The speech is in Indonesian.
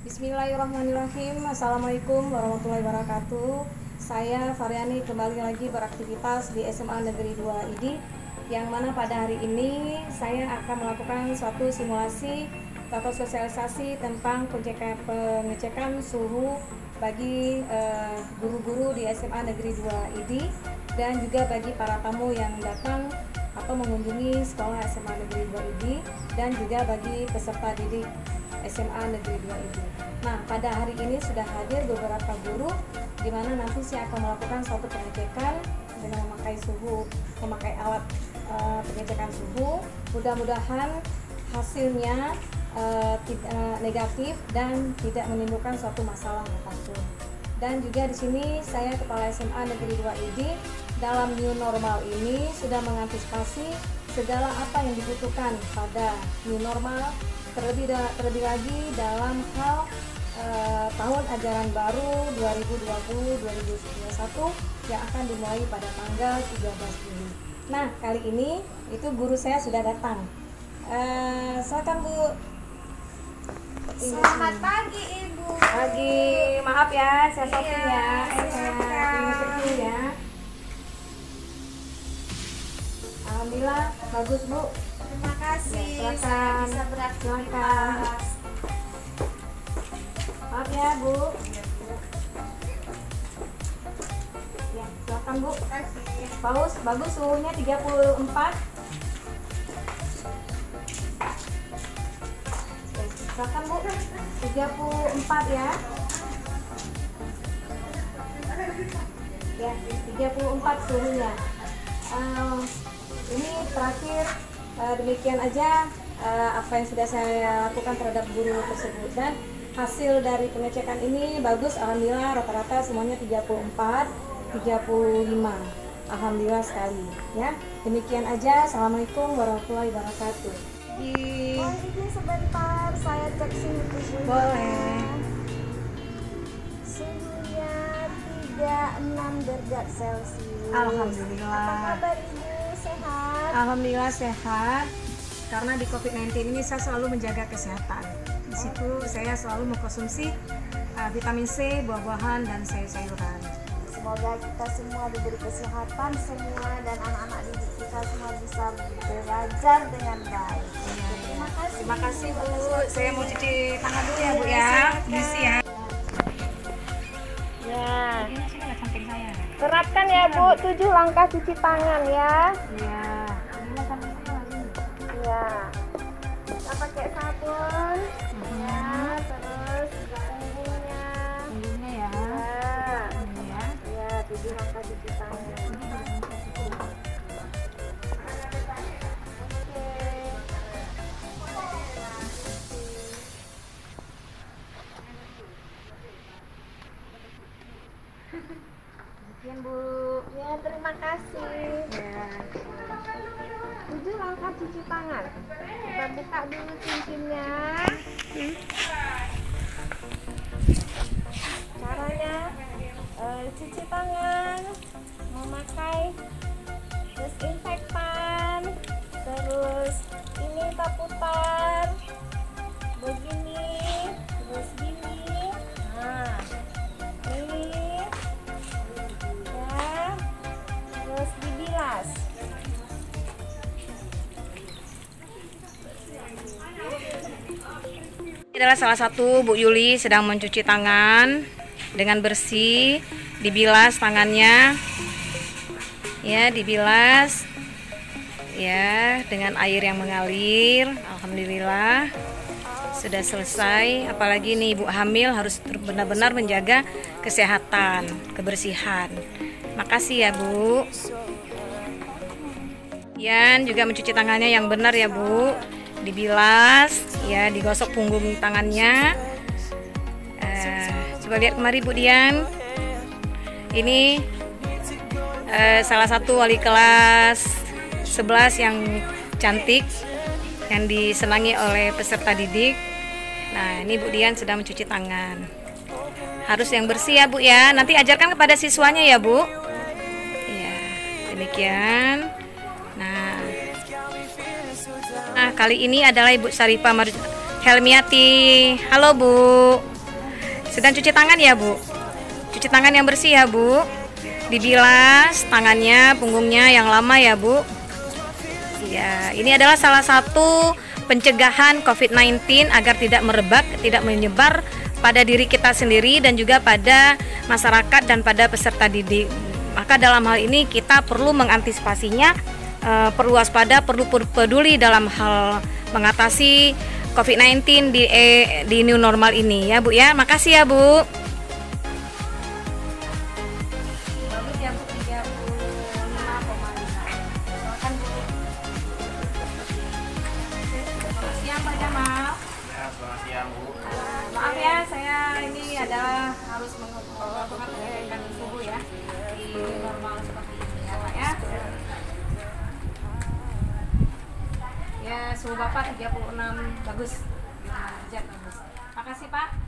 Bismillahirrahmanirrahim. Assalamualaikum warahmatullahi wabarakatuh. Saya Faryani kembali lagi beraktivitas di SMA Negeri 2 ID, yang mana pada hari ini saya akan melakukan suatu simulasi atau sosialisasi tentang pengecekan suhu bagi guru-guru di SMA Negeri 2 ID dan juga bagi para tamu yang datang atau mengunjungi sekolah SMA Negeri 2 ID dan juga bagi peserta didik SMA Negeri 2 ID. Nah, pada hari ini sudah hadir beberapa guru di mana nanti saya akan melakukan suatu pengecekan dengan memakai alat pengecekan suhu. Mudah-mudahan hasilnya tidak negatif dan tidak menimbulkan suatu masalah apapun. Dan juga di sini saya Kepala SMA Negeri 2 ID dalam new normal ini sudah mengantisipasi segala apa yang dibutuhkan pada new normal, terlebih lagi dalam hal tahun ajaran baru 2020-2021 yang akan dimulai pada tanggal 13 Juli. Nah, kali ini itu guru saya sudah datang. Silakan Bu. Selamat pagi Ibu. Pagi, maaf ya, saya Sofi ya. Ya. Alhamdulillah bagus Bu. Terima kasih. Ya, silakan. Saya bisa beraktivitas. Maaf ya Bu. Ya, silakan Bu. Bagus suhunya 34. Silakan Bu. 34 ya. Ya, 34 suhunya. Ini terakhir demikian aja apa yang sudah saya lakukan terhadap guru tersebut, dan hasil dari pengecekan ini bagus, alhamdulillah rata-rata semuanya 34, 35. Alhamdulillah sekali ya. Demikian aja. Assalamualaikum warahmatullahi wabarakatuh. Mohon izin sebentar, saya cek suhu tubuhnya. Boleh. Suhunya 36 derajat Celcius. Alhamdulillah. Apa kabar Ibu? Sehat? Alhamdulillah sehat. Karena di COVID-19 ini saya selalu menjaga kesehatan. Di situ saya selalu mengkonsumsi vitamin C, buah-buahan, dan sayur-sayuran. Semoga kita semua diberi kesehatan semua dan anak-anak didik kita semua bisa belajar dengan baik. Terima kasih. Terima kasih Bu. Saya mau cuci tangan dulu ya Bu ya. Misi ya. Ya. Ini sini nggak samping saya. Terapkan ya Bu 7 langkah cuci tangan ya. Iya. Ini samping saya lagi. Ya. Kita pakai sabun. Ya, terus punggungnya. Punggungnya ya. Ya. Ini ya. Ya, 7 langkah cuci tangan. Sekian Bu. Ya, terima kasih. Ya. 7 langkah cuci tangan. Kita buka dulu cincinnya. Caranya cuci tangan memakai desinfektan. Terus ini kita putar begini, terus gini. Nah, ini ya, terus dibilas. Ini adalah salah satu Bu Yuli sedang mencuci tangan dengan bersih, dibilas tangannya. Ya, dibilas. Ya, dengan air yang mengalir. Alhamdulillah sudah selesai. Apalagi nih ibu hamil harus benar-benar menjaga kesehatan, kebersihan. Makasih ya Bu. Yan juga mencuci tangannya yang benar ya Bu. Dibilas, ya, digosok punggung tangannya. Coba lihat kemari Bu Dian. Ini salah satu wali kelas 11 yang cantik, yang disenangi oleh peserta didik. Nah, ini Bu Dian sedang mencuci tangan. Harus yang bersih ya Bu ya. Nanti ajarkan kepada siswanya ya Bu. Ya, demikian. Nah, kali ini adalah Ibu Sarifah Helmiati. Halo Bu. Sedang cuci tangan ya Bu? Cuci tangan yang bersih ya Bu. Dibilas tangannya, punggungnya yang lama ya Bu. Ya, ini adalah salah satu pencegahan COVID-19 agar tidak merebak, tidak menyebar pada diri kita sendiri dan juga pada masyarakat dan pada peserta didik. Maka dalam hal ini kita perlu mengantisipasinya, perlu waspada, perlu peduli dalam hal mengatasi COVID-19 di new normal ini ya Bu ya. Makasih ya Bu. Bagus ya Bu, 35,5. Silakan Bu. Selamat siang Pak Jamal. Ya, selamat siang Bu. Maaf ya, saya ini adalah harus melakukan pengecekan suhu ya di normal seperti ini ya Pak ya. Ya, suhu Bapak 36 bagus. Bagus. Makasih Pak.